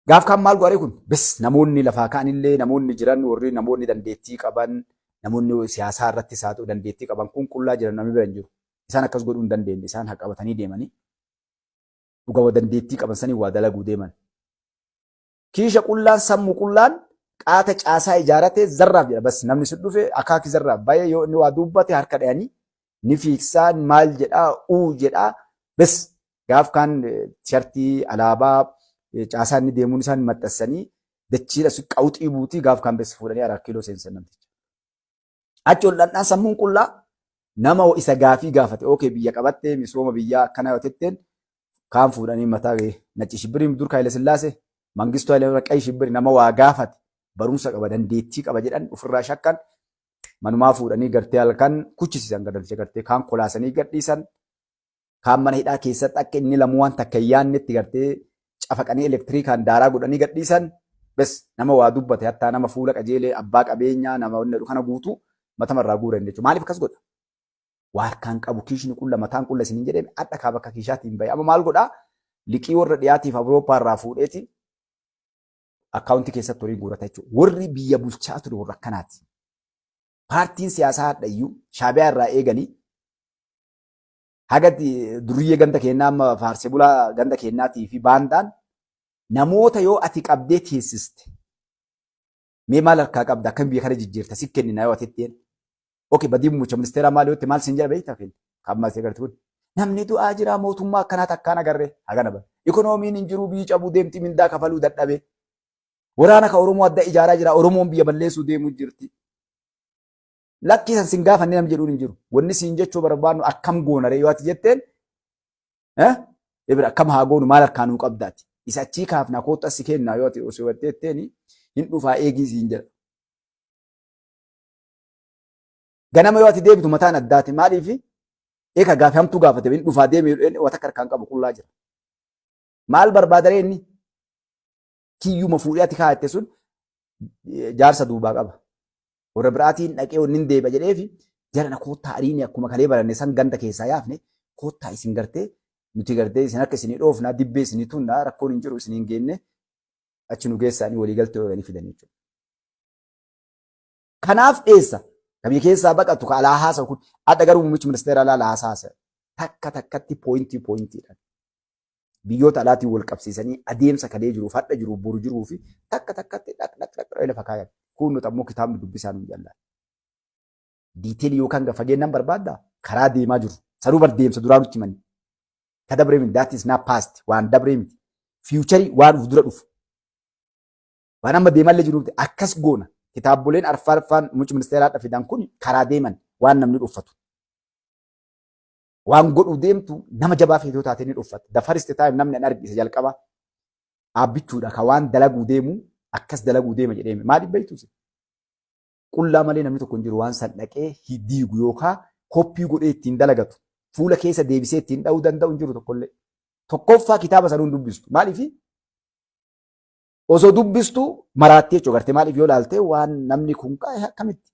Gaaf kan maal godhare kun bes namoonni lafaa ka'anillee namoonni jiran warri namoonni dandeettii qaban namoonni siyaasaa irrattis haa ta'u dandeettii qaban kun qullaa jiran namni bira hin jiru. Isaan akkas godhuu hin dandeenye isaan haa qabatanii deemanii dhugaa dandeettii qaban sanii waa dalaguu deeman. Kiisha qullaan sammuu qullaan qaata caasaa ijaaratee zarraaf jedha bas namni sun dhufe akaaki zarraaf baay'ee yoo inni waa dubbate harka dhayanii ni fiiksaan maal jedhaa uu jedhaa bes gaaf kan tishartii alaabaa caasaa inni deemuun isaan maxxansanii dachiidha sun qawxii buutii gaaf kan bes fuudhanii 4 kiiloo seensan namticha. Achi ol dhandhaan sammuun qullaa nama isa gaafii gaafate okay biyya qabattee misooma biyyaa akkana yoo tetteen kaan fuudhanii mataa Nacci Shibbiriin dur Haayile Sillaasee Mangistuu Haayile Qayyii Shibbiri nama waa gaafate barumsa qaba dandeettii qaba jedhan ofirraa shakkan manumaa fuudhanii gartee halkan kuchisiisan gadalcha gartee kaan kolaasanii gadhiisan kaan mana hidhaa keessatti akka inni lamuwaan takka yaannetti gartee cafaqanii elektiriikaan daaraa godhanii gadhiisan bes nama waa dubbate hattaa nama fuula qajeelee abbaa qabeenyaa nama wanne kana guutuu matamarraa guuran jechuudha. Maaliif akkas godha? Waa harkaan qabu kiishni qulla mataan qulla isiniin jedhee adda kaa bakka kiishaatiin bahe. Amma maal godhaa? Liqii warra dhiyaatiif Awurooppaa irraa fuudheeti akkaawuntii keessatti horii guurata jechuudha. Warri biyya bulchaa ture warra akkanaati. Paartiin siyaasaa hadhayyuu Shaabiyaa irraa eeganii haga duriyyee ganda kennaa amma faarsee bulaa ganda kennaatii fi baandaan namoota yoo ati qabdee teessiste mee maal harkaa qabda akkam biyya kana jijjiirta si kennina yoo ati ittiin okay badii muummicha ministeeraa maal yoo itti maal sin jedha beektaa fi kammas agartu kun namni du'aa jira mootummaa akkanaat akkaan agarree hagana bara ikoonomiin hin jiru biyyi cabuu deemti mindaa kafaluu dadhabee waraana ka Oromoo adda ijaaraa jira Oromoon biyya balleessuu deemuu jirti. Lakkisan sin gaafanne nam jedhuun hin jiru. Wanni siin jechuu barbaadnu akkam goonare yoo ati jetteen akkam haa goonu maal harkaanuu qabdaati. Isa achii kaafnaa kootu asi kennaa yoo ati osoo jetteeni hin dhufaa eegii siin jedha. Ganama yoo ati deebitu mataan addaati maaliif eeka gaafamtuu gaafate hin dhufaa deemee wata harkaan qabu qullaa jira. Maal barbaadaree inni kiyyuma fuudhee ati kaa'atte sun jaarsa duubaa qaba. Warra biraatiin dhaqee wannin deeba jedheefi jarana koottaa ariini akkuma kalee baranne san ganda keessaa yaafne koottaa isin gartee nuti gartee isin akka isinii dhoofnaa dibbee isinii tunnaa rakkoon hin jiru isiniin geenne achi nu geessaanii walii galtee oolanii fidan jechuudha. Kanaaf dheessa biyya keessaa baqatu ka alaa haasa'u kun adda garuu muummichi ministeeraa alaa haasa'u takka takkatti pooyintiidhaan biyyoota alaatiin wal qabsiisanii adeemsa kalee jiruuf hadha jiruuf boru jiruu fi takka takkatti dhaq lafa kaayan. Kun nuti ammoo kitaabni dubbisaan nu jaalladha. Diiteelii yookaan fageenyaan barbaaddaa karaa deemaa jiru. Saruu bar deemsa duraa nutti himanii. Ka dabree miti that is not past waan dabree miti. Fiicharii waan uf dura dhufu. Waan amma deemallee jiru akkas goona. Kitaaboleen arfaan muummichi ministeeraa fidan kun karaa deeman waan namni dhuffatu. Waan godhu deemtu nama jabaa feetoo taatee ni dhuffata. The first time namni an argise jalqaba dhaabbichuudha ka waan dalaguu deemu akkas dalaguu deema jedhee maaliif beektus qullaa malee namni tokko hin jiru waan san dhaqee diigu yookaan koppii godhee ittiin dalagatu fuula keessa deebisee ittiin dha'uu danda'u hin jiru tokkollee. Tokkoffaa kitaaba sanuun dubbistu maaliif osoo dubbistu maraatti jechuudha gartee maaliif yoo ilaalte waan namni kun akkamitti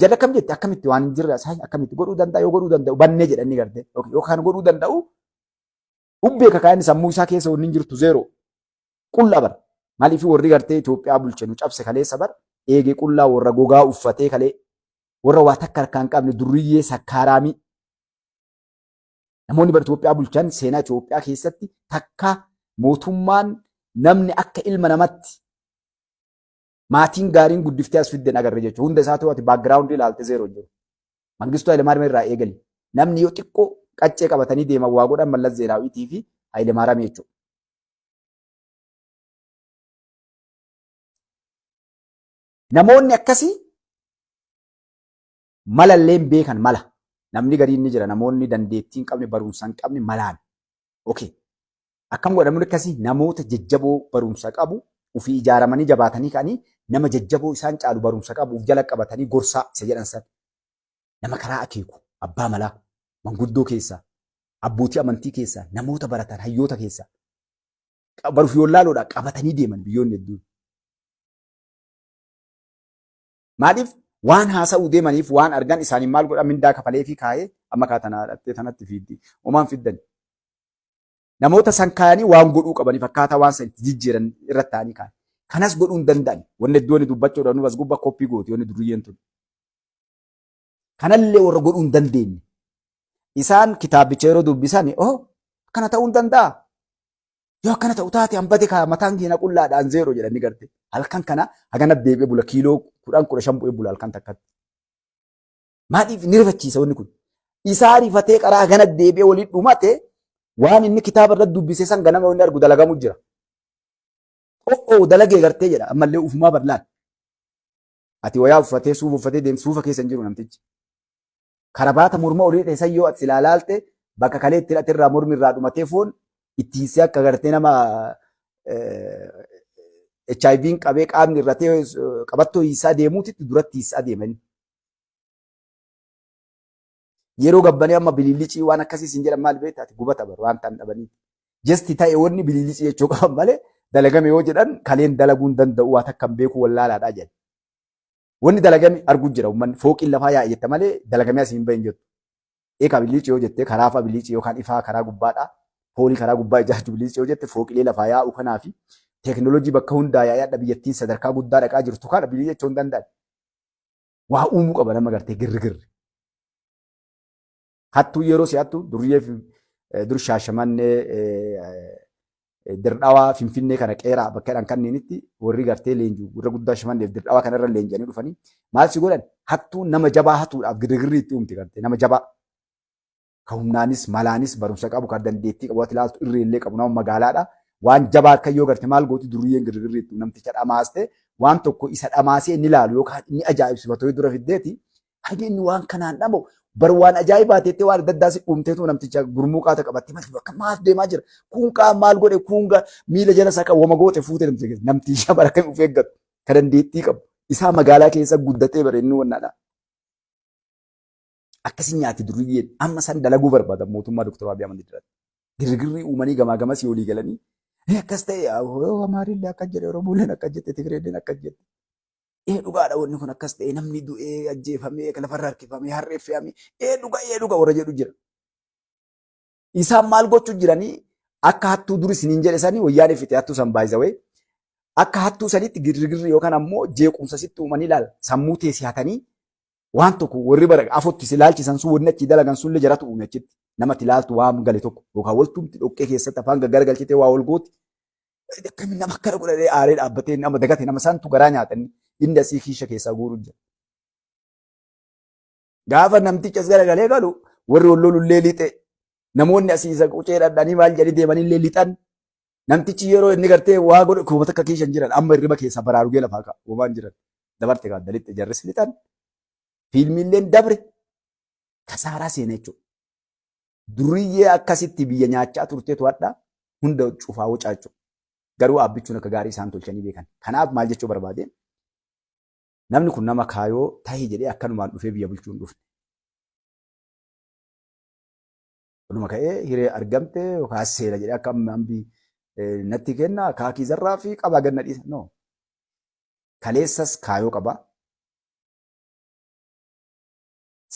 jala akkam jette akkamitti waan hin jirre akkamitti godhuu danda'a yoo godhuu danda'u bannee jedhanii gartee yookaan godhuu danda'u ubbee kakaa'inni sammuu isaa keessa wanni hin jirtu zeeroo qullaa bara. Maaliif warri gartee Itoophiyaa bulchanu cabse kaleessa bar eegee qullaa warra gogaa uffatee kalee warra waa takka harkaan qabne duriyyee sakkaaraamii namoonni bar Itoophiyaa bulchan seenaa Itoophiyaa keessatti takka mootummaan namni akka ilma namatti maatiin gaariin guddiftee as fidden agarre jechuudha. Hunda isaa ta'u ati baakgiraawundii ilaalte zeeroo jiru. Mangistuu Hayilemaariyaam irraa eegali. Namni yoo xiqqoo qaccee qabatanii deeman waa godhan Mallas Zeenaawiitii fi Hayilemaariyaam jechuudha. Namoonni akkasii malallee beekan mala. Namni gariin ni jira. Namoonni dandeettii hin qabne barumsa hin qabne malaan. Okay. Akkam godha namni akkasii namoota jajjaboo barumsa qabu ofii ijaaramanii jabaatanii ka'anii nama jajjaboo isaan caalu barumsa qabu of jala qabatanii gorsaa isa jedhan san. Nama karaa akeeku abbaa malaa manguddoo keessaa abbootii amantii keessaa namoota baratan hayyoota keessaa baruuf yoo laaloodhaa qabatanii deeman biyyoonni hedduun. Maaliif waan haasa'uu deemaniif waan argan isaanii maal godha mindaa kafalee fi kaa'ee amma kaatanaa dhattee tanatti fiiddi. Homaan fiddan. namoota san kaanii waan godhuu qabaniif akkaataa waan san itti jijjiiran irratti ta'anii kaan. Kanas godhuu hin danda'an. Wanni iddoo inni dubbachuudhaan nu as gubbaa koppii gooti wanni duriyyeen tun. Kanallee warra godhuu hin dandeenye. Isaan kitaabicha yeroo dubbisan akkana ta'uu hin danda'a. Yoo akkana ta'u taate hambate mataan keenya qullaadhaan zeeroo jedhanii garte. Halkan kana hagana deebi'ee bula kiiloo 10-15 bu'ee bula halkan takkatti. Maaliif ni rifachiisa wanni kun? Isaa rifatee qaraa hagana deebi'ee waliin dhumate waan inni kitaaba irratti dubbise san ganama inni argu dalagamu jira. Dalagee gartee jedha ammallee ufumaa bal'aan. Ati wayaa uffatee suufa uffatee deemtu suufa keessa hin jiru namtichi. Karabaata morma olii dheessan yoo ati ilaalaalte bakka kalee itti hidhate irraa mormi irraa dhumatee foon itti hiisee akka gartee nama HIV'n qabee qaamni irratee qabattoo hiisaa deemuutitti duratti hiisaa deemanii. Yeroo gabbanee amma bilillicii waan akkasiis hin jedhan maal beektaa ati gubata bar waan ta'an dhabanii. Jesti ta'e wanni bilillicii jechuu qaban malee dalagame yoo jedhan kaleen dalaguu hin danda'u waan akka hin beeku wallaalaadhaa jedhan. Wanni dalagame arguu jira uummanni fooqiin lafaa yaa'e jette malee dalagamee asii hin bahin jettu. Eekaa bilillicii yoo jettee karaa afaa bilillicii yookaan ifaa karaa gubbaadhaa poolii karaa gubbaa ijaartu bilillicii yoo jette fooqilee lafaa yaa'u kanaa fi teekinooloojii bakka hundaa yaa'aadha biyyattiin sadarkaa guddaa dhaqaa jirtu kana bilillicii jechuu hin danda'an. Waa uumuu qaba nama gartee girgirri. Hattuu yeroo si'attu duriyee dur Shaashamannee Dirdhawaa Finfinnee kana qeeraa bakka jedhan kanneenitti warri gartee leenjuu gurra guddaa Shaashamanneef Dirdhawaa kanarra leenjanii dhufanii maal si godhan hattuu nama jabaa hatuudhaaf girgirri itti uumti gartee nama jabaa. Kan humnaanis malaanis barumsa qabu kan dandeettii qabu ilaaltu irree illee qabu nama magaalaadha. Waan jabaa akka yoo garte maal gooti duriyyeen girgirri itti namticha dhamaaste waan tokko isa dhamaasee inni ilaalu yookaan inni ajaa'ibsifatu dura fiddeeti harki inni waan kanaan dhamu bar waan ajaa'ibaatee waan adda addaa si uumteetu namticha gurmuu qaata qabattee bakka maal deemaa jira kun qaama maal godhe kun miila jala isaa kan wama goote fuute namticha bara kan of eeggatu kan dandeettii qabu isaa magaalaa keessa guddatee bareenni wannaadha. Akkasii nyaati duriyyeen amma san dalaguu barbaadan mootummaa Dr. Abiy Ahmed irratti. Girgirrii uumanii gamaa gamas olii galanii akkas ta'e Amaariillee akka jedhe Oromooleen akka jette Tigreelleen akka jette. Dhugaadha wanni kun akkas ta'e namni du'ee ajjeefamee lafarra harkifamee harreeffamee dhuga warra jedhu jira. Isaan maal gochuu jiranii akka hattuu duri isiniin jedhe sanii wayyaan ifite hattuu san baay'isawee akka hattuu sanitti girgirri yookaan ammoo jeequmsa sitti uumanii ilaala sammuu teessi hatanii waan tokko warri bara afotti si ilaalchisan sun wanni achi dalagan sunillee jaratu uume achitti namatti ilaaltu waan gale tokko yookaan waltumti dhoqqee keessatti afaan gaggargalchitee waa ol gooti. Akkamiin nama akkana godhatee aaree dhaabbatee nama dagate nama santu garaa nyaatanii inni asii kiisha keessaa guuruu jira. Gaafa namtichi as garagalee galu warri wallolullee lixe namoonni asii isa qucee dhadhanii maal jedhanii deemanillee lixan namtichi yeroo inni gartee waa godhe kubbata akka kiishan jiran amma hirriba keessaa baraarugee lafaa ka'a waan jiran dabarte kan dalitti jarris lixan fiilmiilleen dabre kasaaraa seena jechuudha. Duriyyee akkasitti biyya nyaachaa turteetu hadhaa hunda cufaa wucaachuu garuu abbichuun akka gaarii isaan tolchanii beekan. Kanaaf maal jechuu barbaadeen namni kun nama kaayoo tahee jedhee akkanumaan dhufee biyya bulchuu hin dhufne. Walumaa ka'ee hiree argamte yookaan seera jedhee akka hambi natti kenna kaakii zarraa fi qabaa ganna dhiisa. No. Kaleessas kaayoo qaba.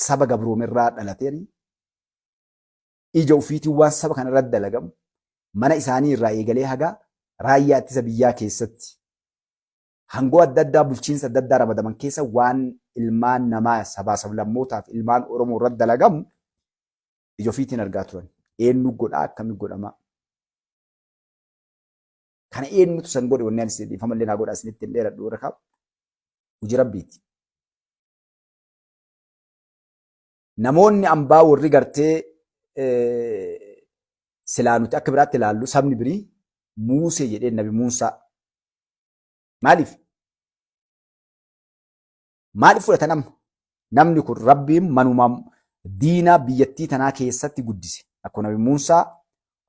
Saba gabroomerraa dhalateen ija ofiitiin waan saba kana irratti dalagamu mana isaanii irraa eegalee hagaa raayyaa ittisa biyyaa keessatti hangoo adda addaa bulchiinsa adda addaa ramadaman keessa waan ilmaan namaa sabaa sablammootaaf ilmaan Oromoo irratti dalagamu ija ofiitiin argaa turan. Eenyu godhaa akkamii godhamaa? Kana eenyutu san godhe wanni ani dhiifamallee naa godhaa isinitti hin dheeradhu warra kaa'u. Hojii rabbiiti. Namoonni ambaa warri gartee silaa nuti akka biraatti ilaallu sabni birii Muusee jedhee nabi Muusaa. Maaliif? Maaliif fudhata namni kun rabbiin manuma diinaa biyyattii tanaa keessatti guddise. Akkuma nabi Muusaa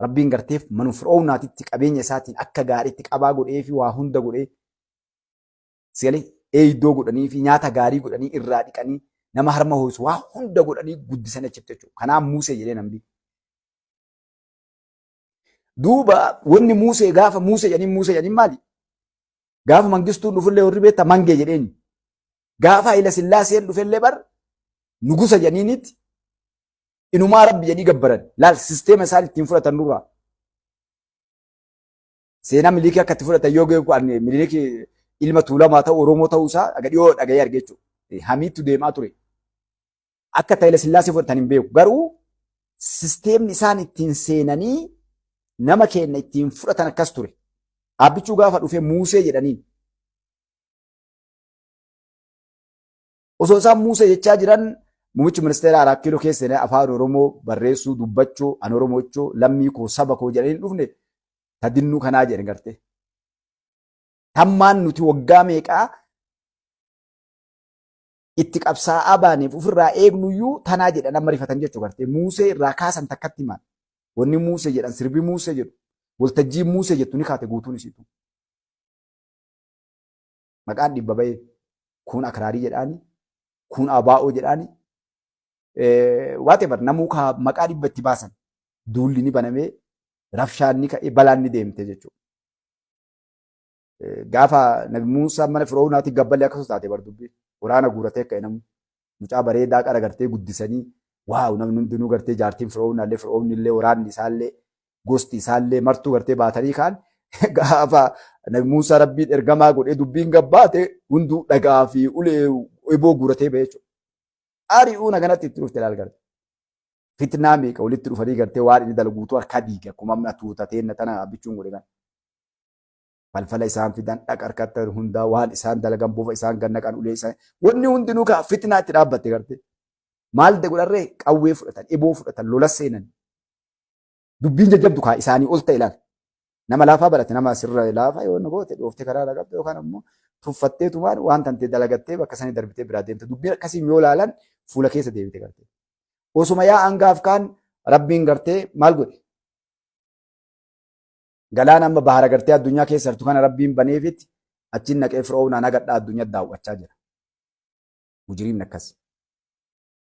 rabbiin garteef manuma fir'oonaatitti qabeenya isaatiin akka gaariitti qabaa godhee fi waa hunda godhee sigalee eeydoo godhanii fi nyaata gaarii godhanii irraa dhiqanii nama harma ho'isu waa hunda godhanii guddisan achitti jechuudha. Kanaaf Muusee jedhee namni. Duuba wanni Muusee gaafa Muusee jedhanii maali? Gaafa mangistuun dhufullee warri beektaa mangee jedheeni. Gaafa Hayila Sillaaseen dhufellee bar nugusa jedhaniinitti inumaa rabbi jedhanii gabbaran. Laal sisteema isaan ittiin fudhatan nurraa. Seenaa Minilikii akka itti fudhatan yoo ga'e Minilikii ilma Tuulamaa ta'u Oromoo ta'uu isaa aga dhiyoo dhaga'ee arge jechuudha. Hamiitu deemaa ture. Akka Hayila Sillaasee fudhatan hin beeku. Garuu sisteemni isaan ittiin seenanii nama keenya ittiin fudhatan akkas ture. Abbichuu gaafa dhufee Muusee jedhaniin. Osoo isaan Muusee jechaa jiran muummichi ministeera 4 kiiloo keessa afaan Oromoo barreessuu, dubbachuu, an Oromoo jechuu, lammii koo saba koo jedhanii dhufne tadinnuu kanaa jedhan gartee. Hammaan nuti waggaa meeqaa itti qabsaa'aa baaneef ofirraa eegnuyyuu tanaa jedhan amma rifatan jechuu gartee. Muusee irraa kaasan takkatti maal? Wanni Muusee jedhan sirbi Muusee jedhu. Waltajjii Muusee jettu ni kaate guutuun isiitu. Maqaan dhibba bahee kun Akraarii jedhaani, kun Abaa'oo jedhaani. Whatever namuu maqaa dhibba itti baasan duulli ni banamee rafshaan ni ka'ee balaan ni deemte jechuudha. Gaafa Nabi Muusaa mana Firoonaatti gabballee akkasumas taate bardubbii waraana guuratee akka namni mucaa bareedaa qara gartee guddisanii waaw namni hundinuu gartee jaartiin Firoonaallee Firoonnillee waraanni isaallee gosti isaallee martuu gartee baatanii kaan gaafa Nabi Muusaa rabbiin ergamaa godhee dubbiin gabbaate hunduu dhagaa fi ulee eboo guuratee ba'e jechuudha. Ari'uu naganatti itti dhufte ilaal garte. Fitnaa meeqa walitti dhufanii gartee waan inni dalaguutu harka diige akkuma amma tuutatee tana bichuun godhe kan. Falfala isaan fidan dhaqa harkatti hundaa waan isaan dalagan bofa isaan gannaqan ulee isaan wanni hundinuu kaa fitnaa itti dhaabbatte garte. Maal godharree qawwee fudhatan eboo fudhatan lola seenan. Dubbiin jajjabdu kaa isaanii ol ta'e ilaal. Nama laafaa barate nama sirra laafaa yoo goote dhooftee karaa dhaqabte yookaan ammoo tuffatteetumaan waan tantee dalagattee bakka sanii darbitee biraa deemte dubbiin akkasiin yoo ilaalan fuula keessa deebite gartee. Osuma yaa hangaaf kaan rabbiin gartee maal godhe? Galaana amma bahara gartee addunyaa keessa jirtu kana rabbiin baneefitti achiin naqee Firoonaan agadhaa addunyaa daawwachaa jira. Mujiriin akkas.